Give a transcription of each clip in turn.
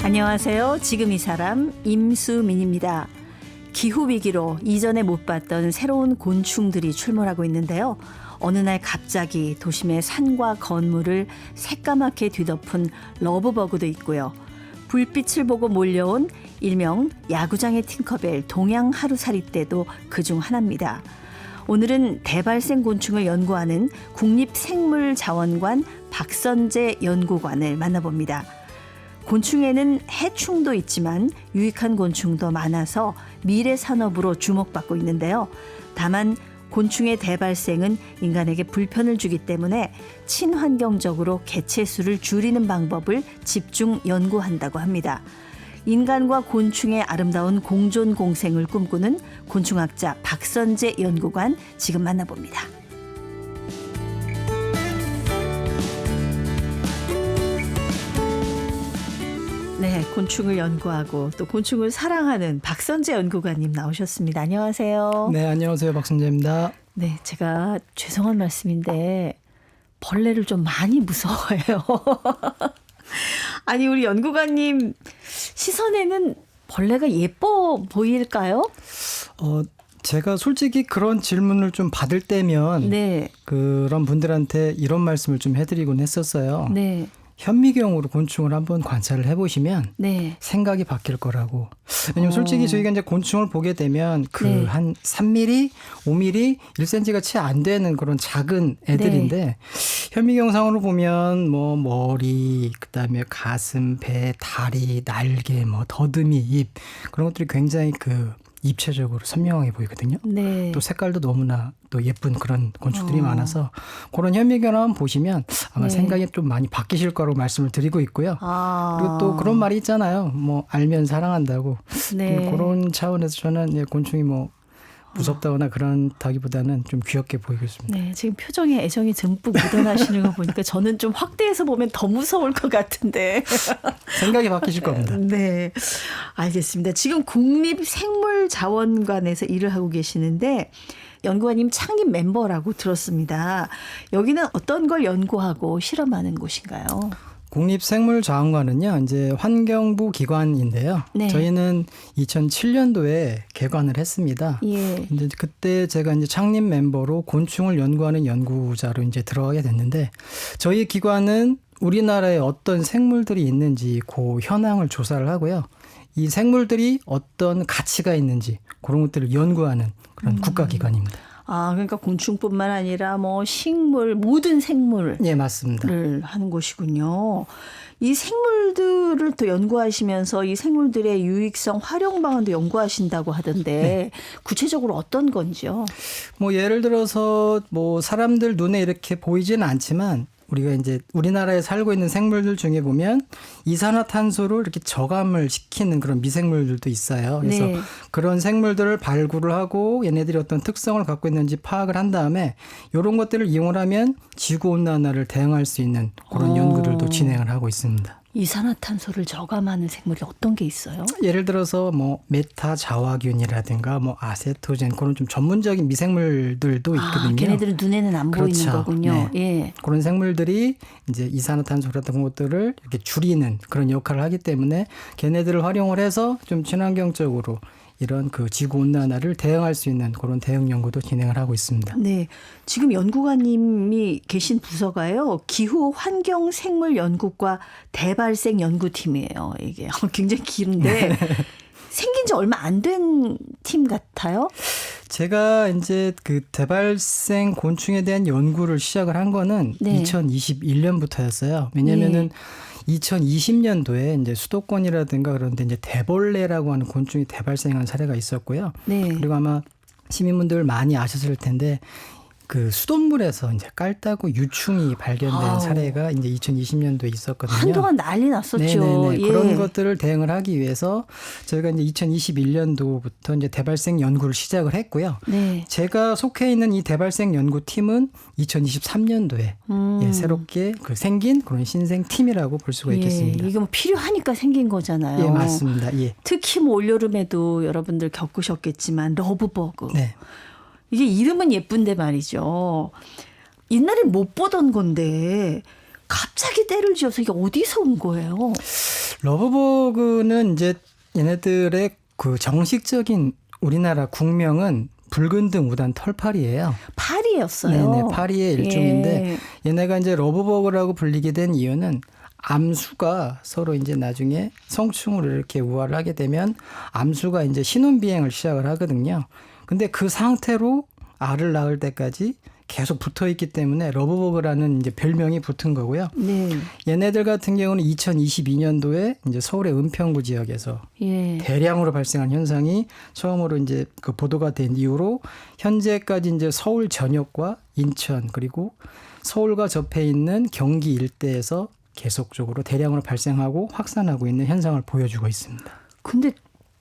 안녕하세요. 지금 이 사람 임수민입니다. 기후위기로 이전에 못 봤던 새로운 곤충들이 출몰하고 있는데요. 어느 날 갑자기 도심의 산과 건물을 새까맣게 뒤덮은 러브버그도 있고요. 불빛을 보고 몰려온 일명 야구장의 팅커벨 동양 하루살이 떼도 그중 하나입니다. 오늘은 대발생 곤충을 연구하는 국립생물자원관 박선재 연구관을 만나봅니다. 곤충에는 해충도 있지만 유익한 곤충도 많아서 미래 산업으로 주목받고 있는데요. 다만 곤충의 대발생은 인간에게 불편을 주기 때문에 친환경적으로 개체수를 줄이는 방법을 집중 연구한다고 합니다. 인간과 곤충의 아름다운 공존 공생을 꿈꾸는 곤충학자 박선재 연구관 지금 만나봅니다. 네, 곤충을 연구하고 또 곤충을 사랑하는 박선재 연구관님 나오셨습니다. 안녕하세요. 네, 안녕하세요. 박선재입니다. 네, 제가 죄송한 말씀인데 벌레를 좀 많이 무서워해요. 아니, 우리 연구관님 시선에는 벌레가 예뻐 보일까요? 제가 솔직히 그런 질문을 좀 받을 때면 네. 그런 분들한테 이런 말씀을 좀 해드리곤 했었어요. 네. 현미경으로 곤충을 한번 관찰을 해보시면 네. 생각이 바뀔 거라고. 왜냐면 솔직히 저희가 이제 곤충을 보게 되면 그 네. 한 3mm, 5mm, 1cm가 채 안 되는 그런 작은 애들인데 네. 현미경상으로 보면 뭐 머리, 그다음에 가슴, 배, 다리, 날개, 뭐 더듬이, 입 그런 것들이 굉장히 그 입체적으로 선명하게 보이거든요. 네. 또 색깔도 너무나 또 예쁜 그런 곤충들이 많아서 그런 현미경을 한번 보시면 아마 네. 생각이 좀 많이 바뀌실 거라고 말씀을 드리고 있고요. 그리고 또 그런 말이 있잖아요. 뭐 알면 사랑한다고. 네. 그런 차원에서 저는 곤충이 뭐 무섭다거나 그런다기보다는 좀 귀엽게 보이겠습니다. 네, 지금 표정에 애정이 듬뿍 묻어나시는 거 보니까 저는 좀 확대해서 보면 더 무서울 것 같은데. 생각이 바뀌실 겁니다. 네, 알겠습니다. 지금 국립생물자원관에서 일을 하고 계시는데 연구관님 창립 멤버라고 들었습니다. 여기는 어떤 걸 연구하고 실험하는 곳인가요? 국립생물자원관은요, 이제 환경부 기관인데요. 네. 저희는 2007년도에 개관을 했습니다. 예. 이제 그때 제가 이제 창립 멤버로 곤충을 연구하는 연구자로 이제 들어가게 됐는데, 저희 기관은 우리나라에 어떤 생물들이 있는지 그 현황을 조사를 하고요. 이 생물들이 어떤 가치가 있는지 그런 것들을 연구하는 그런 국가기관입니다. 아, 그러니까 곤충뿐만 아니라 뭐 식물, 모든 생물을 예, 맞습니다. 하는 곳이군요. 이 생물들을 또 연구하시면서 이 생물들의 유익성, 활용 방안도 연구하신다고 하던데 네. 구체적으로 어떤 건지요? 뭐 예를 들어서 뭐 사람들 눈에 이렇게 보이지는 않지만 우리가 이제 우리나라에 살고 있는 생물들 중에 보면 이산화탄소를 이렇게 저감을 시키는 그런 미생물들도 있어요. 그래서 네. 그런 생물들을 발굴을 하고 얘네들이 어떤 특성을 갖고 있는지 파악을 한 다음에 이런 것들을 이용을 하면 지구온난화를 대응할 수 있는 그런 연구들도 진행을 하고 있습니다. 이산화탄소를 저감하는 생물이 어떤 게 있어요? 예를 들어서 뭐 메타자화균이라든가 뭐 아세토젠 그런 좀 전문적인 미생물들도 있거든요. 걔네들은 눈에는 안 보이는 그렇죠. 거군요. 네. 예. 그런 생물들이 이제 이산화탄소 같은 것들을 이렇게 줄이는 그런 역할을 하기 때문에 걔네들을 활용을 해서 좀 친환경적으로 이런 그 지구 온난화를 대응할 수 있는 그런 대응 연구도 진행을 하고 있습니다. 네, 지금 연구관님이 계신 부서가요. 기후 환경 생물 연구과 대발생 연구팀이에요. 이게 굉장히 긴데 생긴 지 얼마 안 된 팀 같아요. 제가 이제 그 대발생 곤충에 대한 연구를 시작을 한 거는 네. 2021년부터였어요. 왜냐면은 2020년도에 이제 수도권이라든가 그런데 이제 대벌레라고 하는 곤충이 대발생한 사례가 있었고요. 네. 그리고 아마 시민분들 많이 아셨을 텐데 그 수돗물에서 이제 깔따구 유충이 발견된 사례가 이제 2020년도에 있었거든요. 한동안 난리 났었죠. 네네네. 예. 그런 것들을 대응을 하기 위해서 저희가 이제 2021년도부터 이제 대발생 연구를 시작을 했고요. 네. 제가 속해 있는 이 대발생 연구팀은 2023년도에 예, 새롭게 그 생긴 그런 신생 팀이라고 볼 수가 있겠습니다. 이게 뭐 필요하니까 생긴 거잖아요. 예, 맞습니다. 예. 특히 뭐 올여름에도 여러분들 겪으셨겠지만 러브버그. 네. 이게 이름은 예쁜데 말이죠. 옛날에 못 보던 건데 갑자기 때를 지어서 이게 어디서 온 거예요? 러브버그는 이제 얘네들의 그 정식적인 우리나라 국명은 붉은등 우단 털파리예요. 파리였어요. 네네, 파리의 일종인데 예. 얘네가 이제 러브버그라고 불리게 된 이유는 암수가 서로 이제 나중에 성충으로 이렇게 우화를 하게 되면 암수가 이제 신혼 비행을 시작을 하거든요. 근데 그 상태로 알을 낳을 때까지 계속 붙어 있기 때문에 러브버그라는 이제 별명이 붙은 거고요. 네. 얘네들 같은 경우는 2022년도에 이제 서울의 은평구 지역에서 예. 대량으로 발생한 현상이 처음으로 이제 그 보도가 된 이후로 현재까지 이제 서울 전역과 인천 그리고 서울과 접해 있는 경기 일대에서 계속적으로 대량으로 발생하고 확산하고 있는 현상을 보여주고 있습니다. 근데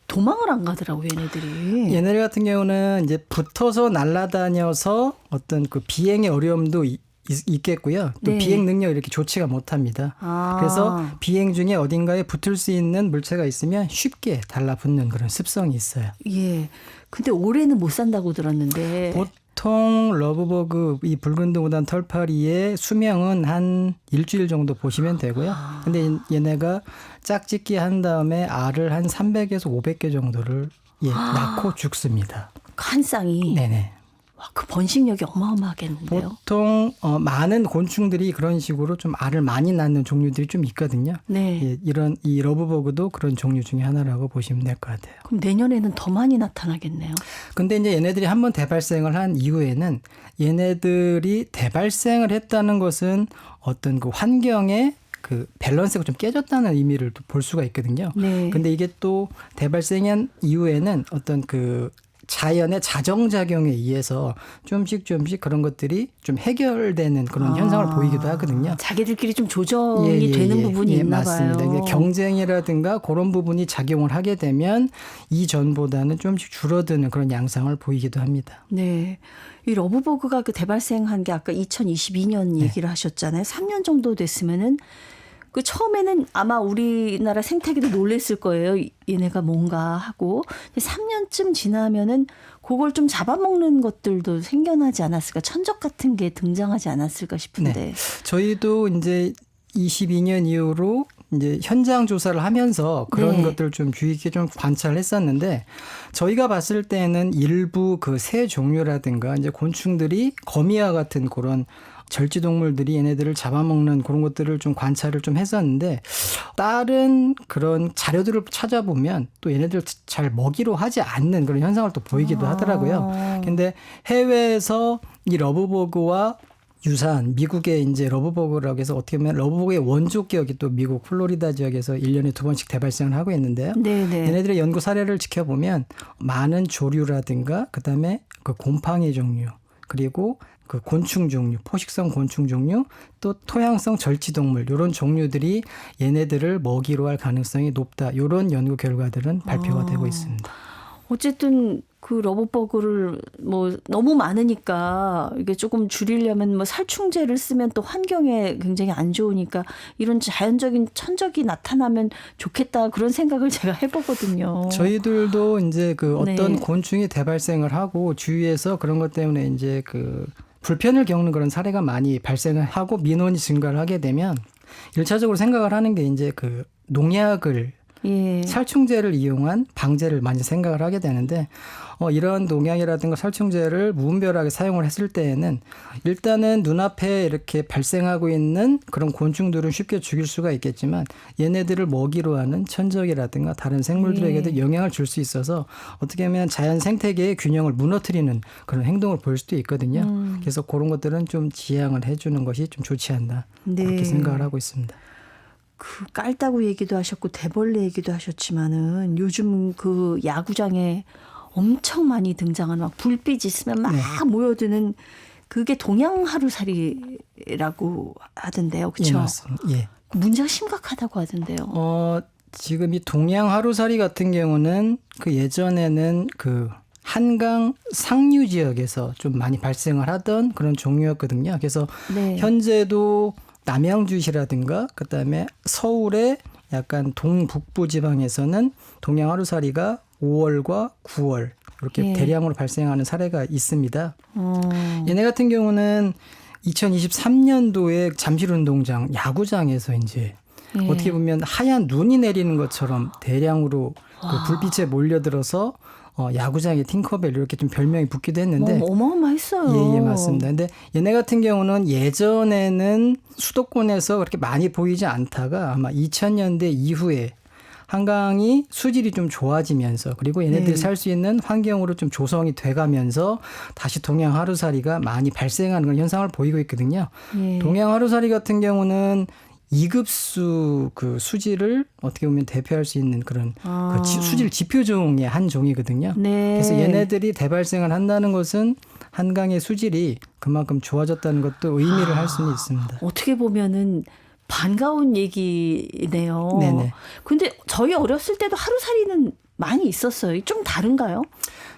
도망을 안 가더라고요, 얘네들이. 얘네들 같은 경우는 이제 붙어서 날아다녀서 어떤 그 비행의 어려움도 있겠고요. 또 네. 비행 능력이 이렇게 좋지가 못합니다. 아. 그래서 비행 중에 어딘가에 붙을 수 있는 물체가 있으면 쉽게 달라붙는 그런 습성이 있어요. 예. 근데 올해는 못 산다고 들었는데. 보통 러브버그 이 붉은등 우단 털파리의 수명은 한 일주일 정도 보시면 되고요. 근데 얘네가 짝짓기 한 다음에 알을 한 300에서 500개 정도를 낳고 죽습니다. 한 쌍이. 네네. 와, 그 번식력이 어마어마하겠는데요. 보통 많은 곤충들이 그런 식으로 좀 알을 많이 낳는 종류들이 좀 있거든요. 네. 예, 이런 이 러브버그도 그런 종류 중에 하나라고 보시면 될 것 같아요. 그럼 내년에는 더 많이 나타나겠네요. 근데 이제 얘네들이 한번 대발생을 한 이후에는 얘네들이 대발생을 했다는 것은 어떤 그 환경에 그 밸런스가 좀 깨졌다는 의미를 또 볼 수가 있거든요. 네. 근데 이게 또 대발생한 이후에는 어떤 그 자연의 자정작용에 의해서 조금씩 그런 것들이 좀 해결되는 그런 현상을 보이기도 하거든요. 자기들끼리 좀 조정이 되는 부분이 있나 맞습니다. 봐요. 그러니까 경쟁이라든가 그런 부분이 작용을 하게 되면 이전보다는 조금씩 줄어드는 그런 양상을 보이기도 합니다. 네. 이 러브버그가 그 대발생한 게 아까 2022년 얘기를 하셨잖아요. 3년 정도 됐으면은 그 처음에는 아마 우리나라 생태계도 놀랬을 거예요. 얘네가 뭔가 하고. 3년쯤 지나면은 그걸 좀 잡아먹는 것들도 생겨나지 않았을까. 천적 같은 게 등장하지 않았을까 싶은데. 네. 저희도 이제 22년 이후로 이제 현장 조사를 하면서 그런 네. 것들을 좀 주의 깊게 좀 관찰을 했었는데 저희가 봤을 때는 일부 그 새 종류라든가 이제 곤충들이 거미와 같은 그런 절지동물들이 얘네들을 잡아먹는 그런 것들을 좀 관찰을 좀 했었는데 다른 그런 자료들을 찾아보면 또 얘네들 잘 먹이로 하지 않는 그런 현상을 또 보이기도 하더라고요. 근데 해외에서 이 러브버그와 유사한 미국의 이제 러브버그라고 해서 어떻게 보면 러브버그의 원조 기억이 또 미국 플로리다 지역에서 1년에 2번씩 대발생을 하고 있는데요. 네네. 얘네들의 연구 사례를 지켜보면 많은 조류라든가 그다음에 그 곰팡이 종류 그리고 그 곤충 종류, 포식성 곤충 종류, 또 토양성 절지동물 이런 종류들이 얘네들을 먹이로 할 가능성이 높다. 이런 연구 결과들은 발표가 되고 있습니다. 어쨌든 그 러브버그를 뭐 너무 많으니까 이게 조금 줄이려면 뭐 살충제를 쓰면 또 환경에 굉장히 안 좋으니까 이런 자연적인 천적이 나타나면 좋겠다 그런 생각을 제가 해보거든요. 저희들도 이제 그 어떤 네. 곤충이 대발생을 하고 주위에서 그런 것 때문에 이제 그 불편을 겪는 그런 사례가 많이 발생을 하고 민원이 증가를 하게 되면 1차적으로 생각을 하는 게 이제 그 농약을 예. 살충제를 이용한 방제를 많이 생각을 하게 되는데 이런 농약이라든가 살충제를 무분별하게 사용을 했을 때에는 일단은 눈앞에 이렇게 발생하고 있는 그런 곤충들은 쉽게 죽일 수가 있겠지만 얘네들을 먹이로 하는 천적이라든가 다른 생물들에게도 영향을 줄 수 있어서 어떻게 보면 자연 생태계의 균형을 무너뜨리는 그런 행동을 보일 수도 있거든요. 그래서 그런 것들은 좀 지양을 해주는 것이 좀 좋지 않나 그렇게 네. 생각을 하고 있습니다. 그 깔따구 얘기도 하셨고 대벌레 얘기도 하셨지만은 요즘 그 야구장에 엄청 많이 등장하는 막 불빛 있으면 막 모여드는 그게 동양하루살이라고 하던데요. 예, 그렇죠? 맞습니다. 예. 문제가 심각하다고 하던데요. 지금 이 동양 하루살이 같은 경우는 그 예전에는 그 한강 상류 지역에서 좀 많이 발생을 하던 그런 종류였거든요. 그래서 네. 현재도 남양주시라든가 그다음에 서울의 약간 동북부 지방에서는 동양 하루살이가 5월과 9월 이렇게 예. 대량으로 발생하는 사례가 있습니다. 얘네 같은 경우는 2023년도에 잠실운동장 야구장에서 이제 예. 어떻게 보면 하얀 눈이 내리는 것처럼 대량으로 그 불빛에 몰려들어서 야구장에 팅커벨 이렇게 좀 별명이 붙기도 했는데 어마어마했어요. 예, 맞습니다. 근데 얘네 같은 경우는 예전에는 수도권에서 그렇게 많이 보이지 않다가 아마 2000년대 이후에 한강이 수질이 좀 좋아지면서 그리고 얘네들이 네. 살 수 있는 환경으로 좀 조성이 돼가면서 다시 동양 하루살이가 많이 발생하는 그런 현상을 보이고 있거든요. 예. 동양 하루살이 같은 경우는 이급수 그 수질을 어떻게 보면 대표할 수 있는 그런 그 수질 지표종의 한 종이거든요. 네. 그래서 얘네들이 대발생을 한다는 것은 한강의 수질이 그만큼 좋아졌다는 것도 의미를 할 수는 있습니다. 어떻게 보면은 반가운 얘기네요. 네네. 근데 저희 어렸을 때도 하루살이는 많이 있었어요. 좀 다른가요?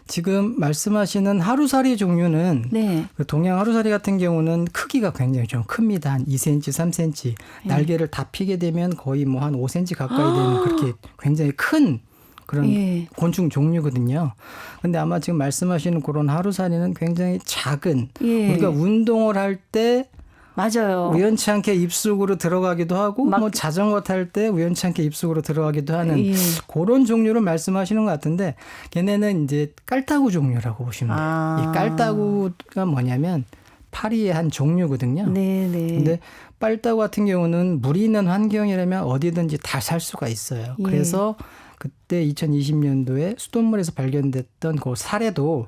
지금 말씀하시는 하루살이 종류는 네. 그 동양 하루살이 같은 경우는 크기가 굉장히 좀 큽니다. 한 2cm, 3cm. 날개를 다 피게 되면 거의 뭐 한 5cm 가까이 되는 그렇게 굉장히 큰 그런 예. 곤충 종류거든요. 근데 아마 지금 말씀하시는 그런 하루살이는 굉장히 작은 예. 우리가 운동을 할 때 맞아요. 우연치 않게 입속으로 들어가기도 하고 막- 뭐 자전거 탈 때 우연치 않게 입속으로 들어가기도 하는 예. 그런 종류를 말씀하시는 것 같은데 걔네는 이제 깔따구 종류라고 보시면 돼요. 이 깔따구가 뭐냐면 파리의 한 종류거든요. 네, 네. 근데 빨따구 같은 경우는 물이 있는 환경이라면 어디든지 다 살 수가 있어요. 예. 그래서 그때 2020년도에 수돗물에서 발견됐던 그 사례도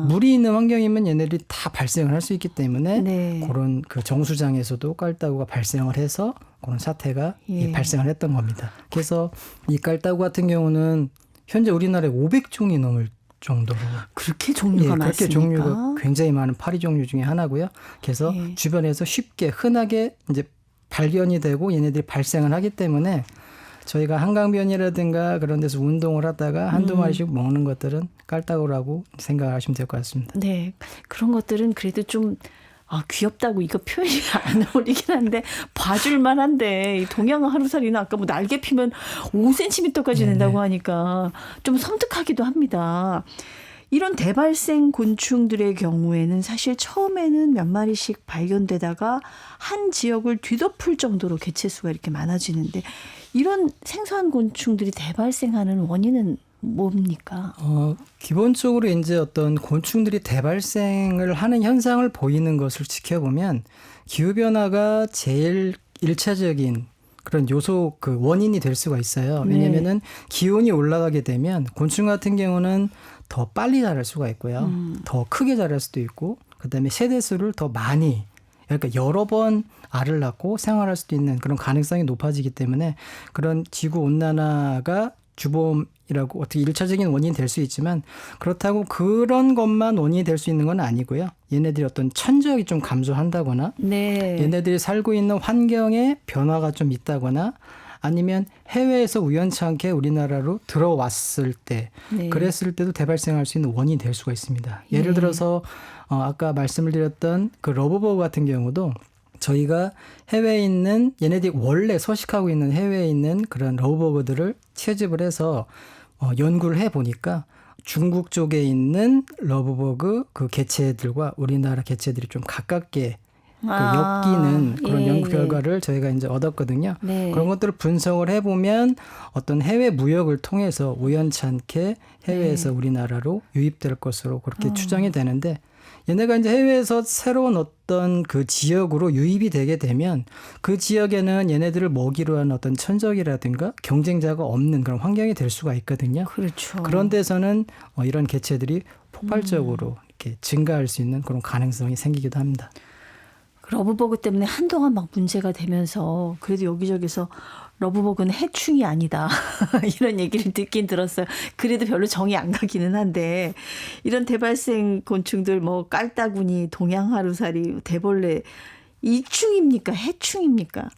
물이 있는 환경이면 얘네들이 다 발생을 할 수 있기 때문에 네. 그런 그 정수장에서도 깔따구가 발생을 해서 그런 사태가 예. 발생을 했던 겁니다. 그래서 이 깔따구 같은 경우는 현재 우리나라에 500종이 넘을 정도로 그렇게 종류가 많습니까? 그렇게 종류가 굉장히 많은 파리 종류 중에 하나고요. 그래서 예. 주변에서 쉽게 흔하게 이제 발견이 되고 얘네들이 발생을 하기 때문에 저희가 한강변이라든가 그런 데서 운동을 하다가 한두 마리씩 먹는 것들은 깔따구라고 생각하시면 될 것 같습니다. 네. 그런 것들은 그래도 좀 귀엽다고 이거 표현이 안 어울리긴 한데 봐줄만 한데 이 동양 하루살이는 아까 뭐 날개 피면 5cm까지 된다고 하니까 좀 섬뜩하기도 합니다. 이런 대발생 곤충들의 경우에는 사실 처음에는 몇 마리씩 발견되다가 한 지역을 뒤덮을 정도로 개체수가 이렇게 많아지는데 이런 생소한 곤충들이 대발생하는 원인은 뭡니까? 기본적으로 이제 어떤 곤충들이 대발생을 하는 현상을 보이는 것을 지켜보면 기후변화가 제일 일차적인 그런 요소 그 원인이 될 수가 있어요. 왜냐하면은 기온이 올라가게 되면 곤충 같은 경우는 더 빨리 자랄 수가 있고요. 더 크게 자랄 수도 있고 그다음에 세대수를 더 많이 그러니까 여러 번 알을 낳고 생활할 수도 있는 그런 가능성이 높아지기 때문에 그런 지구 온난화가 주범이라고 어떻게 일차적인 원인이 될 수 있지만 그렇다고 그런 것만 원인이 될 수 있는 건 아니고요. 얘네들이 어떤 천적이 좀 감소한다거나 네. 얘네들이 살고 있는 환경에 변화가 좀 있다거나 아니면 해외에서 우연치 않게 우리나라로 들어왔을 때 네. 그랬을 때도 대발생할 수 있는 원인이 될 수가 있습니다. 예를 예. 들어서 아까 말씀을 드렸던 그 러브버그 같은 경우도 저희가 해외에 있는 얘네들이 원래 서식하고 있는 해외에 있는 그런 러브버그들을 채집을 해서 연구를 해보니까 중국 쪽에 있는 러브버그 그 개체들과 우리나라 개체들이 좀 가깝게 그 엮이는 그런 연구 결과를 저희가 이제 얻었거든요. 네. 그런 것들을 분석을 해보면 어떤 해외 무역을 통해서 우연치 않게 해외에서 우리나라로 유입될 것으로 그렇게 추정이 되는데 얘네가 이제 해외에서 새로운 어떤 그 지역으로 유입이 되게 되면 그 지역에는 얘네들을 먹이로 하는 어떤 천적이라든가 경쟁자가 없는 그런 환경이 될 수가 있거든요. 그렇죠. 그런 데서는 이런 개체들이 폭발적으로 이렇게 증가할 수 있는 그런 가능성이 생기기도 합니다. 러브버그 때문에 한동안 막 문제가 되면서 그래도 여기저기서 러브버그는 해충이 아니다 이런 얘기를 듣긴 들었어요. 그래도 별로 정이 안 가기는 한데 이런 대발생 곤충들 뭐 깔따구니 동양하루살이 대벌레 이충입니까 해충입니까?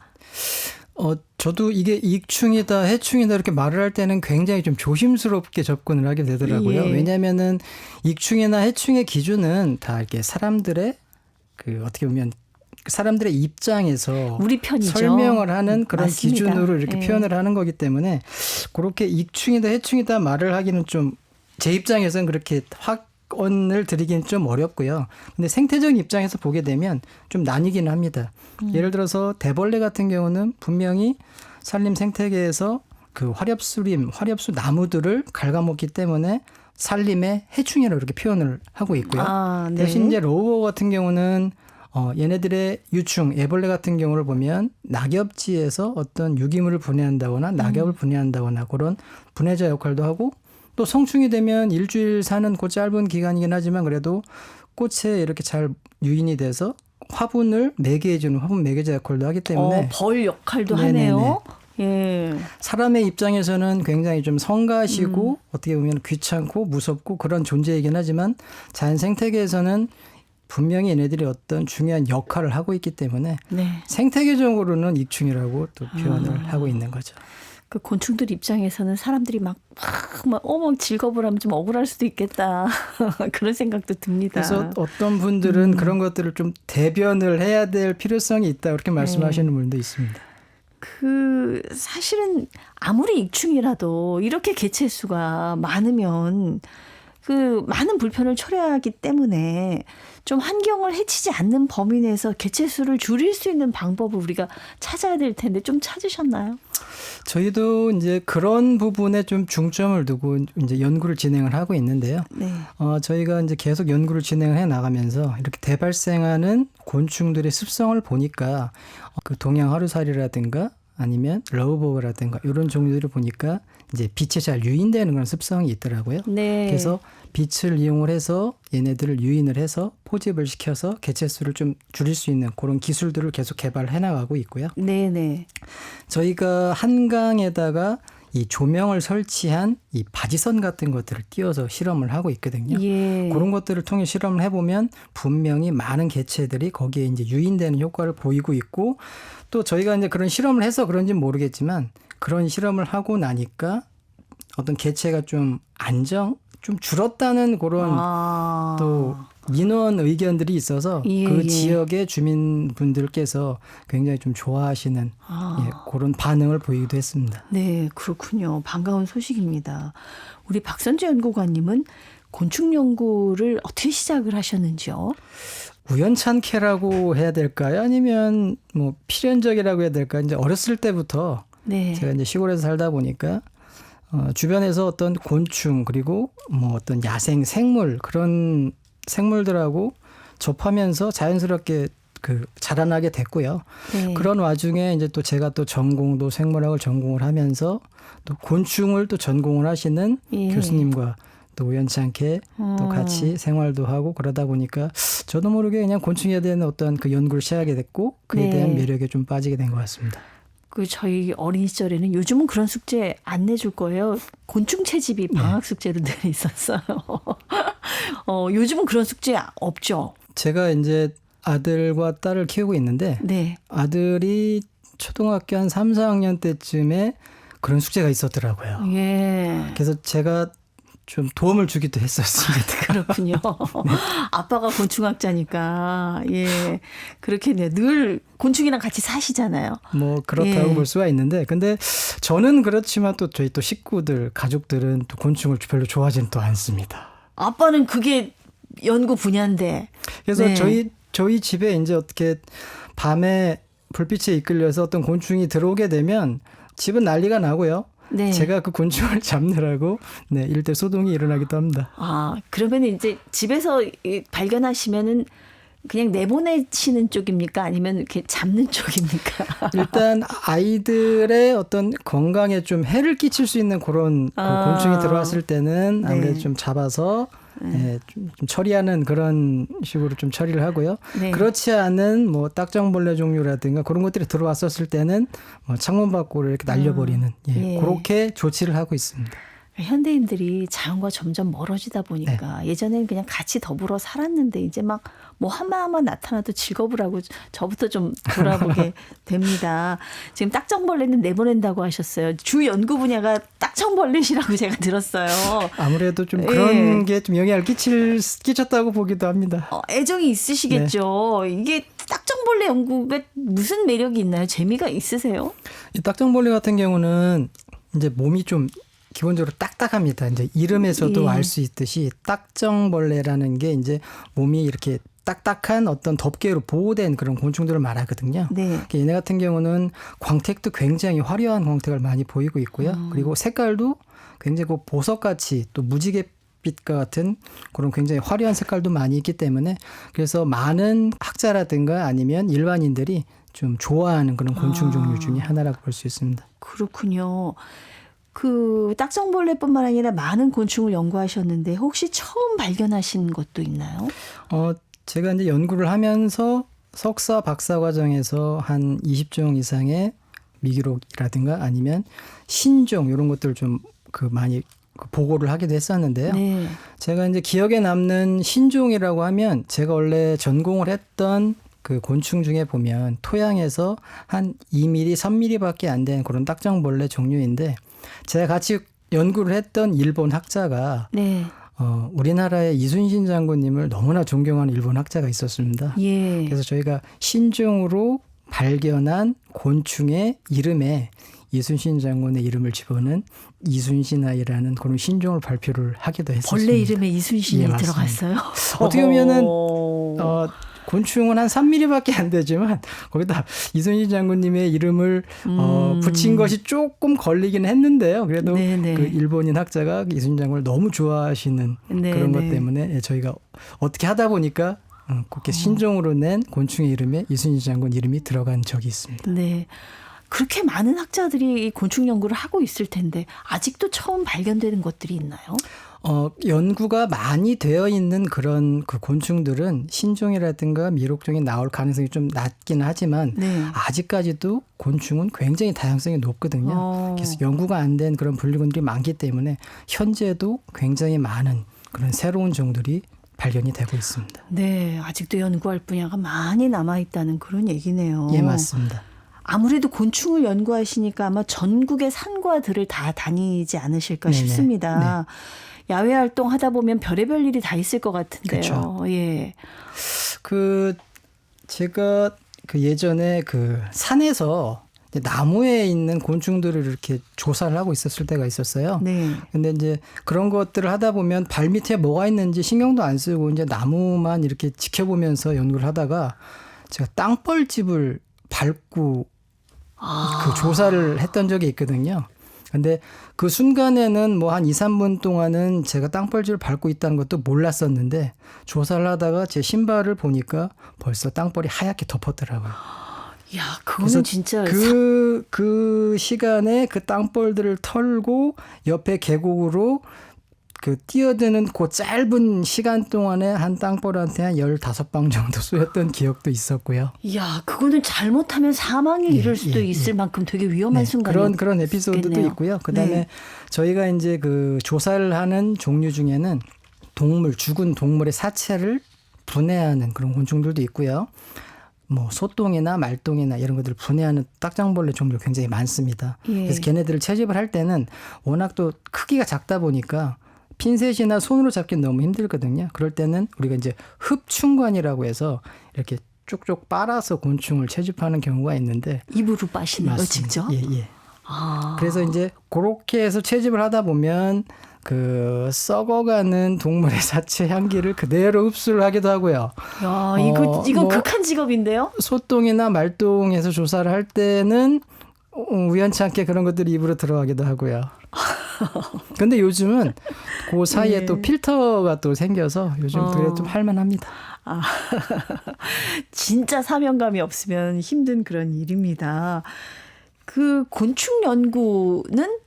저도 이게 익충이다 해충이다 이렇게 말을 할 때는 굉장히 좀 조심스럽게 접근을 하게 되더라고요. 예. 왜냐하면은 익충이나 해충의 기준은 다 이렇게 사람들의 그 어떻게 보면 사람들의 입장에서 우리 편이죠. 설명을 하는 그런 맞습니다. 기준으로 이렇게 예. 표현을 하는 거기 때문에 그렇게 익충이다 해충이다 말을 하기는 좀 제 입장에서는 그렇게 확 답변을 드리기는 좀 어렵고요. 근데 생태적인 입장에서 보게 되면 좀 나뉘기는 합니다. 예를 들어서 대벌레 같은 경우는 분명히 산림 생태계에서 그 화렵수 나무들을 갉아먹기 때문에 산림의 해충이라고 이렇게 표현을 하고 있고요. 네. 대신 이제 로우버 같은 경우는 얘네들의 유충, 애벌레 같은 경우를 보면 낙엽지에서 어떤 유기물을 분해한다거나 낙엽을 분해한다거나 그런 분해자 역할도 하고, 또 성충이 되면 일주일 사는 그 짧은 기간이긴 하지만 그래도 꽃에 이렇게 잘 유인이 돼서 화분을 매개해주는 화분 매개자 역할도 하기 때문에 벌 역할도 네네네. 하네요. 예. 사람의 입장에서는 굉장히 좀 성가시고 어떻게 보면 귀찮고 무섭고 그런 존재이긴 하지만 자연 생태계에서는 분명히 얘네들이 어떤 중요한 역할을 하고 있기 때문에 네. 생태계적으로는 익충이라고 또 표현을 하고 있는 거죠. 그 곤충들 입장에서는 사람들이 막 즐거움을 하면 좀 억울할 수도 있겠다. 그런 생각도 듭니다. 그래서 어떤 분들은 그런 것들을 좀 대변을 해야 될 필요성이 있다 그렇게 말씀하시는 분도 있습니다. 사실은 아무리 익충이라도 이렇게 개체 수가 많으면 많은 불편을 초래하기 때문에 좀 환경을 해치지 않는 범위 내에서 개체 수를 줄일 수 있는 방법을 우리가 찾아야 될 텐데 좀 찾으셨나요? 저희도 이제 그런 부분에 좀 중점을 두고 이제 연구를 진행을 하고 있는데요. 네. 저희가 이제 계속 연구를 진행을 해 나가면서 이렇게 대발생하는 곤충들의 습성을 보니까 그 동양 하루살이라든가 아니면 러브버그라든가 이런 종류들을 보니까 이제 빛에 잘 유인되는 그런 습성이 있더라고요. 네. 그래서 빛을 이용을 해서 얘네들을 유인을 해서 포집을 시켜서 개체 수를 좀 줄일 수 있는 그런 기술들을 계속 개발해 나가고 있고요. 네네. 저희가 한강에다가 이 조명을 설치한 이 바지선 같은 것들을 띄워서 실험을 하고 있거든요. 예. 그런 것들을 통해 실험을 해보면 분명히 많은 개체들이 거기에 이제 유인되는 효과를 보이고 있고, 또 저희가 이제 그런 실험을 해서 그런지는 모르겠지만 그런 실험을 하고 나니까 어떤 개체가 좀 줄었다는 그런 또 민원 의견들이 있어서 그 지역의 주민분들께서 굉장히 좀 좋아하시는 그런 반응을 보이기도 했습니다. 네, 그렇군요. 반가운 소식입니다. 우리 박선재 연구관님은 곤충 연구를 어떻게 시작을 하셨는지요? 우연찮게라고 해야 될까요? 아니면 뭐 필연적이라고 해야 될까요? 이제 어렸을 때부터 제가 이제 시골에서 살다 보니까 주변에서 어떤 곤충 그리고 뭐 어떤 야생 생물 그런 생물들하고 접하면서 자연스럽게 자라나게 됐고요. 네. 그런 와중에 이제 또 제가 또 전공도 생물학을 전공을 하면서 또 곤충을 또 전공을 하시는 교수님과 또 우연찮게 또 같이 생활도 하고 그러다 보니까 저도 모르게 그냥 곤충에 대한 어떤 그 연구를 시작하게 됐고 그에 대한 매력에 좀 빠지게 된 것 같습니다. 저희 어린 시절에는 요즘은 그런 숙제 안 내줄 거예요. 곤충 채집이 방학 숙제로 늘 있었어요. 요즘은 그런 숙제 없죠. 제가 이제 아들과 딸을 키우고 있는데 아들이 초등학교 한 3, 4학년 때쯤에 그런 숙제가 있었더라고요. 예. 그래서 제가 좀 도움을 주기도 했었습니다. 그렇군요. 아빠가 곤충학자니까 그렇게 늘 곤충이랑 같이 사시잖아요. 뭐 그렇다고 볼 수가 있는데, 근데 저는 그렇지만 또 저희 또 식구들, 가족들은 또 곤충을 별로 좋아하지는 또 않습니다. 아빠는 그게 연구 분야인데. 그래서 저희 집에 이제 어떻게 밤에 불빛에 이끌려서 어떤 곤충이 들어오게 되면 집은 난리가 나고요. 제가 그 곤충을 잡느라고 일대 소동이 일어나기도 합니다. 그러면 이제 집에서 발견하시면은 그냥 내보내시는 쪽입니까? 아니면 이렇게 잡는 쪽입니까? 일단 아이들의 어떤 건강에 좀 해를 끼칠 수 있는 그런 곤충이 들어왔을 때는 아무래도 좀 잡아서 좀 처리하는 그런 식으로 좀 처리를 하고요. 그렇지 않은 뭐 딱정벌레 종류라든가 그런 것들이 들어왔었을 때는 뭐 창문 밖으로 이렇게 날려버리는 그렇게 조치를 하고 있습니다. 현대인들이 자연과 점점 멀어지다 보니까 예전에는 그냥 같이 더불어 살았는데 이제 막 뭐 하나하나 나타나도 직업을 저부터 좀 돌아보게 됩니다. 지금 딱정벌레는 내보낸다고 하셨어요. 주 연구 분야가 딱정벌레시라고 제가 들었어요. 아무래도 좀 그런 게 좀 영향을 끼쳤다고 보기도 합니다. 애정이 있으시겠죠. 이게 딱정벌레 연구가 무슨 매력이 있나요? 재미가 있으세요? 이 딱정벌레 같은 경우는 이제 몸이 좀 기본적으로 딱딱합니다. 이제 이름에서도 예. 알 수 있듯이 딱정벌레라는 게 이제 몸이 이렇게 딱딱한 어떤 덮개로 보호된 그런 곤충들을 말하거든요. 네. 얘네 같은 경우는 광택도 굉장히 화려한 광택을 많이 보이고 있고요. 그리고 색깔도 굉장히 그 보석같이 또 무지갯빛과 같은 그런 굉장히 화려한 색깔도 많이 있기 때문에 그래서 많은 학자라든가 아니면 일반인들이 좀 좋아하는 그런 곤충 종류 중에 하나라고 볼 수 있습니다. 그렇군요. 그 딱정벌레뿐만 아니라 많은 곤충을 연구하셨는데 혹시 처음 발견하신 것도 있나요? 제가 이제 연구를 하면서 석사 박사 과정에서 한 20종 이상의 미기록이라든가 아니면 신종 이런 것들을 좀 많이 보고를 하기도 했었는데요. 네. 제가 이제 기억에 남는 신종이라고 하면 제가 원래 전공을 했던 그 곤충 중에 보면 토양에서 한 2mm, 3mm밖에 안 되는 그런 딱정벌레 종류인데 제가 같이 연구를 했던 일본 학자가 네. 우리나라의 이순신 장군님을 너무나 존경하는 일본 학자가 있었습니다. 예. 그래서 저희가 신종으로 발견한 곤충의 이름에 이순신 장군의 이름을 집어넣은 이순신아이라는 그런 신종을 발표를 하기도 했었습니다. 벌레 이름에 이순신이 예, 맞습니다. 들어갔어요? 어떻게 보면은 곤충은 한 3mm밖에 안 되지만 거기다 이순신 장군님의 이름을 붙인 것이 조금 걸리긴 했는데요. 그래도 네네. 그 일본인 학자가 이순신 장군을 너무 좋아하시는 네네. 그런 것 때문에 저희가 어떻게 하다 보니까 그렇게 신종으로 낸 곤충의 이름에 이순신 장군 이름이 들어간 적이 있습니다. 네. 그렇게 많은 학자들이 이 곤충 연구를 하고 있을 텐데 아직도 처음 발견되는 것들이 있나요? 연구가 많이 되어 있는 그런 그 곤충들은 신종이라든가 미록종이 나올 가능성이 좀 낮긴 하지만 네. 아직까지도 곤충은 굉장히 다양성이 높거든요. 그래서 연구가 안 된 그런 분류군들이 많기 때문에 현재도 굉장히 많은 그런 새로운 종들이 발견이 되고 있습니다. 네. 아직도 연구할 분야가 많이 남아있다는 그런 얘기네요. 예, 맞습니다. 아무래도 곤충을 연구하시니까 아마 전국의 산과 들을 다 다니지 않으실까 네네. 싶습니다. 야외 활동하다 보면 별의별 일이 다 있을 것 같은데요. 그렇죠. 예. 제가 예전에 산에서 나무에 있는 곤충들을 이렇게 조사를 하고 있었을 때가 있었어요. 네. 근데 이제 그런 것들을 하다 보면 발 밑에 뭐가 있는지 신경도 안 쓰고 이제 나무만 이렇게 지켜보면서 연구를 하다가 제가 땅벌집을 밟고 그 조사를 했던 적이 있거든요. 근데 그 순간에는 뭐 한 2, 3분 동안은 제가 땅벌집을 밟고 있다는 것도 몰랐었는데 조사를 하다가 제 신발을 보니까 벌써 땅벌이 하얗게 덮었더라고요. 야, 그거는 진짜 그 시간에 그 땅벌들을 털고 옆에 계곡으로 뛰어드는 그 짧은 시간 동안에 한 땅벌한테 한 15방 정도 쏘였던 기억도 있었고요. 야, 그거는 잘못하면 사망에 이를 수도 있을 만큼 되게 위험한 순간이었겠네요. 그런 에피소드도 있고요. 그다음에 저희가 이제 조사를 하는 종류 중에는 죽은 동물의 사체를 분해하는 그런 곤충들도 있고요. 뭐 소똥이나 말똥이나 이런 것들을 분해하는 딱정벌레 종류 굉장히 많습니다. 예. 그래서 걔네들을 채집을 할 때는 워낙 또 크기가 작다 보니까 핀셋이나 손으로 잡기 너무 힘들거든요. 그럴 때는 우리가 이제 흡충관이라고 해서 이렇게 쪽쪽 빨아서 곤충을 채집하는 경우가 있는데 입으로 빠시는 거 직접? 예. 그래서 이제 그렇게 해서 채집을 하다 보면 썩어가는 동물의 사체 향기를 그대로 흡수를 하기도 하고요. 야, 이건 극한 직업인데요? 소똥이나 말똥에서 조사를 할 때는 우연치 않게 그런 것들이 입으로 들어가기도 하고요. 근데 요즘은 그 사이에 또 필터가 또 생겨서 요즘 그래 좀 할만합니다. 진짜 사명감이 없으면 힘든 그런 일입니다. 그 곤충 연구는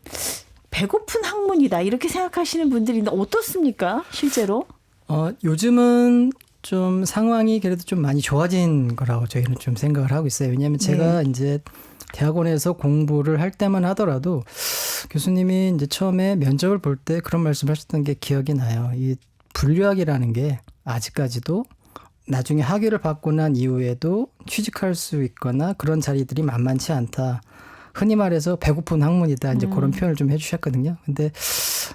배고픈 학문이다 이렇게 생각하시는 분들이 어떻습니까? 실제로? 요즘은 좀 상황이 그래도 좀 많이 좋아진 거라고 저희는 좀 생각을 하고 있어요. 왜냐하면 제가 이제 대학원에서 공부를 할 때만 하더라도 교수님이 이제 처음에 면접을 볼 때 그런 말씀을 하셨던 게 기억이 나요. 이 분류학이라는 게 아직까지도 나중에 학위를 받고 난 이후에도 취직할 수 있거나 그런 자리들이 만만치 않다. 흔히 말해서 배고픈 학문이다. 이제 그런 표현을 좀 해주셨거든요. 근데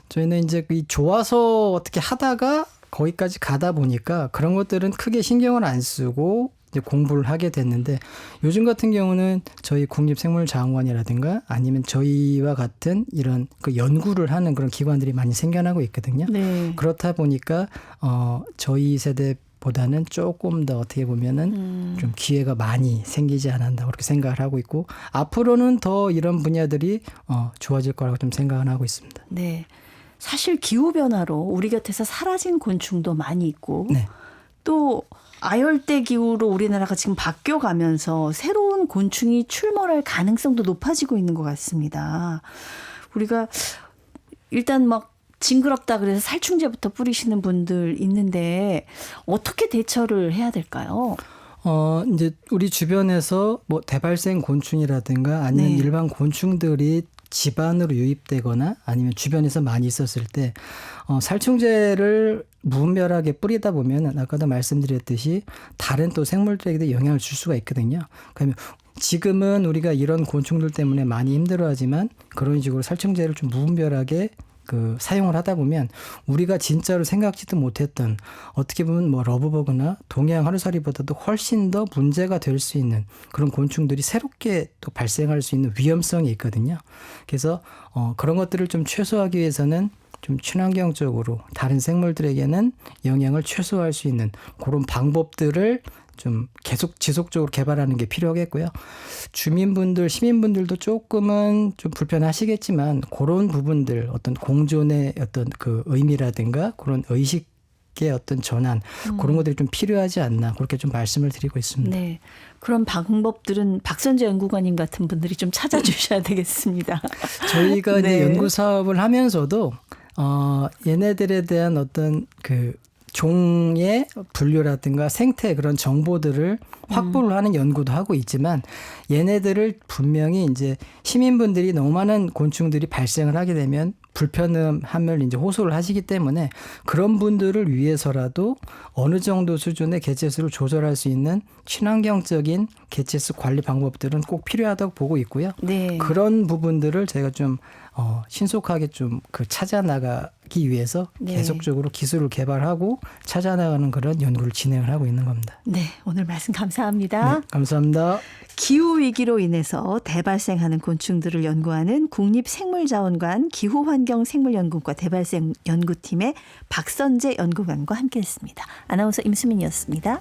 저희는 이제 좋아서 어떻게 하다가 거기까지 가다 보니까 그런 것들은 크게 신경을 안 쓰고 이제 공부를 하게 됐는데 요즘 같은 경우는 저희 국립생물자원관이라든가 아니면 저희와 같은 이런 그 연구를 하는 그런 기관들이 많이 생겨나고 있거든요. 네. 그렇다 보니까 저희 세대보다는 조금 더 어떻게 보면은 좀 기회가 많이 생기지 않았나 그렇게 생각을 하고 있고 앞으로는 더 이런 분야들이 좋아질 거라고 좀 생각을 하고 있습니다. 네. 사실 기후변화로 우리 곁에서 사라진 곤충도 많이 있고 네. 또 아열대 기후로 우리나라가 지금 바뀌어가면서 새로운 곤충이 출몰할 가능성도 높아지고 있는 것 같습니다. 우리가 일단 막 징그럽다 그래서 살충제부터 뿌리시는 분들 있는데 어떻게 대처를 해야 될까요? 이제 우리 주변에서 뭐 대발생 곤충이라든가 아니면 네. 일반 곤충들이 집안으로 유입되거나 아니면 주변에서 많이 있었을 때 살충제를 무분별하게 뿌리다 보면 아까도 말씀드렸듯이 다른 또 생물들에게도 영향을 줄 수가 있거든요. 그러면 지금은 우리가 이런 곤충들 때문에 많이 힘들어하지만 그런 식으로 살충제를 좀 무분별하게 사용을 하다 보면 우리가 진짜로 생각지도 못했던 어떻게 보면 뭐 러브버그나 동양 하루살이보다도 훨씬 더 문제가 될 수 있는 그런 곤충들이 새롭게 또 발생할 수 있는 위험성이 있거든요. 그래서 그런 것들을 좀 최소화하기 위해서는 좀 친환경적으로 다른 생물들에게는 영향을 최소화할 수 있는 그런 방법들을 좀 계속 지속적으로 개발하는 게 필요하겠고요. 주민분들, 시민분들도 조금은 좀 불편하시겠지만 그런 부분들 어떤 공존의 어떤 그 의미라든가 그런 의식의 어떤 전환 그런 것들이 좀 필요하지 않나 그렇게 좀 말씀을 드리고 있습니다. 네. 그런 방법들은 박선재 연구관님 같은 분들이 좀 찾아주셔야 되겠습니다. 저희가 네. 이제 연구 사업을 하면서도 얘네들에 대한 어떤 종의 분류라든가 생태 그런 정보들을 확보를 하는 연구도 하고 있지만 얘네들을 분명히 이제 시민분들이 너무 많은 곤충들이 발생을 하게 되면 불편함을 이제 호소를 하시기 때문에 그런 분들을 위해서라도 어느 정도 수준의 개체수를 조절할 수 있는 친환경적인 개체수 관리 방법들은 꼭 필요하다고 보고 있고요. 네. 그런 부분들을 저희가 좀 신속하게 좀 찾아 나가기 위해서 네. 계속적으로 기술을 개발하고 찾아 나가는 그런 연구를 진행을 하고 있는 겁니다. 네. 오늘 말씀 감사합니다. 네, 감사합니다. 기후위기로 인해서 대발생하는 곤충들을 연구하는 국립생물자원관 기후환경생물연구과 대발생 연구팀의 박선재 연구관과 함께했습니다. 아나운서 임수민이었습니다.